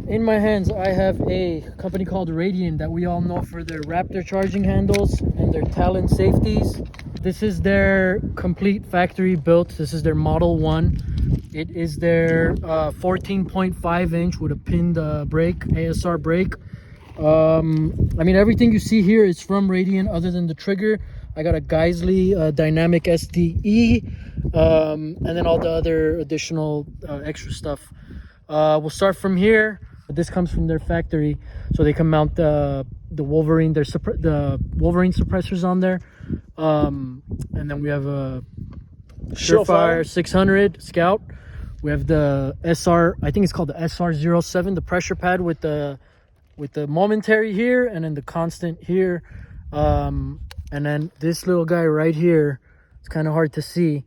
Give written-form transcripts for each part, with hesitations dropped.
in my hands I have a company called Radian that we all know for their Raptor charging handles and their Talon safeties. This is their complete factory built. This is their Model 1. It is their 14.5 inch with a pinned brake, ASR brake. I mean, everything you see here is from Radian other than the trigger. I got a GEISELLE dynamic SDE, and then all the other additional extra stuff. We'll start from here. This comes from their factory, so they can mount the Wolverine, the Wolverine suppressors on there. And then we have a SUREFIRE 600 Scout. We have the SR, I think it's called the SR07, the pressure pad with the momentary here, and then the constant here. And then this little guy right here, it's kind of hard to see,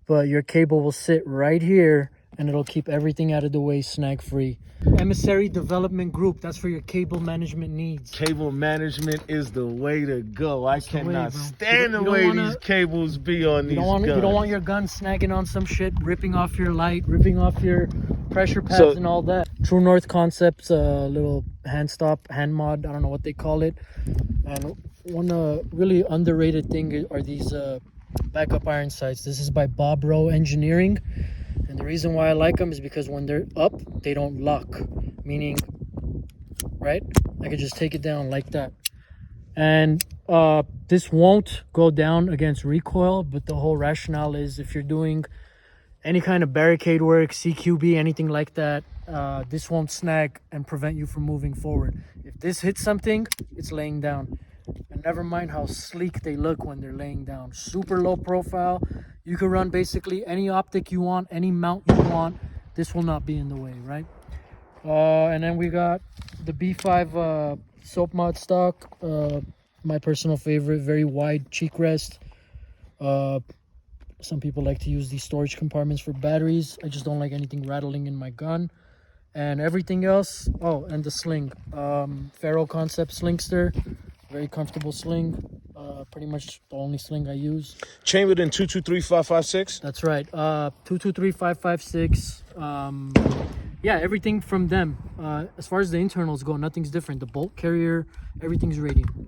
but your cable will sit right here and it'll keep everything out of the way, snag free. Emissary Development Group, that's for your cable management needs. Cable management is the way to go. I cannot stand the way these cables be on these guns. You don't want your gun snagging on some shit, ripping off your light, ripping off your pressure pads and all that. True North Concepts, little hand stop, hand mod, I don't know what they call it. And one really underrated thing are these backup iron sights. This is by BOBRO Engineering. And the reason why I like them is because when they're up, they don't lock. Meaning, right? I could just take it down like that. And this won't go down against recoil, but the whole rationale is if you're doing any kind of barricade work, CQB, anything like that, this won't snag and prevent you from moving forward. If this hits something, it's laying down. And never mind how sleek they look when they're laying down. Super low profile. You can run basically any optic you want, any mount you want. This will not be in the way, right? And then we got the B5 soap mod stock. My personal favorite, very wide cheek rest. Some people like to use these storage compartments for batteries. I just don't like anything rattling in my gun. And everything else, oh, and the sling. Ferro Concept Slingster. Very comfortable sling. Pretty much the only sling I use. Chambered in 223-556? That's right. 223-556. Yeah, everything from them. As far as the internals go, nothing's different. The bolt carrier, everything's Radian.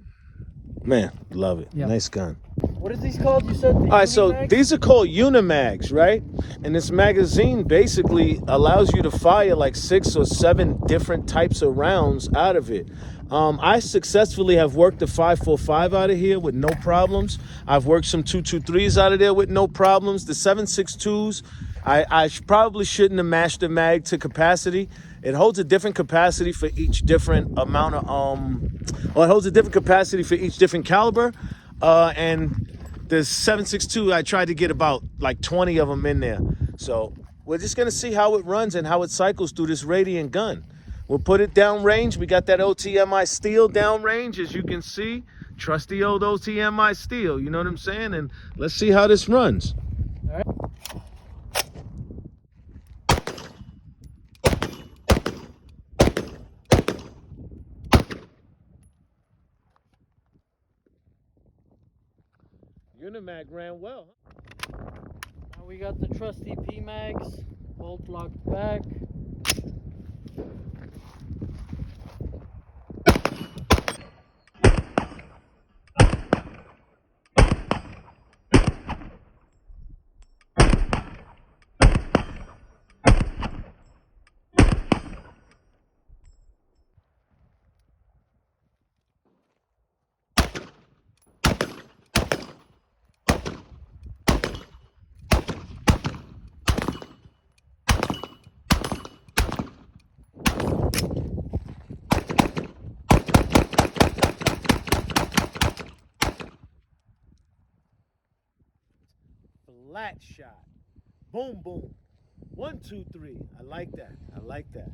Man, love it. Yeah. Nice gun. What are these called? You said? All right, so these are called Unimags, right? And this magazine basically allows you to fire like 6 or 7 different types of rounds out of it. I successfully have worked the 5.45 out of here with no problems. I've worked some 223s out of there with no problems. The 7.62s, I probably shouldn't have mashed the mag to capacity. It holds a different capacity for each different amount of, it holds a different capacity for each different caliber. And the 7.62, I tried to get about like 20 of them in there. So we're just gonna see how it runs and how it cycles through this Radian gun. We'll put it down range. We got that OTMI steel down range, as you can see. Trusty old OTMI steel, you know what I'm saying? And let's see how this runs. All right. Unimag ran well. Now we got the trusty P-Mags, bolt locked back. Flat shot. Boom, boom. 1, 2, 3. I like that. I like that.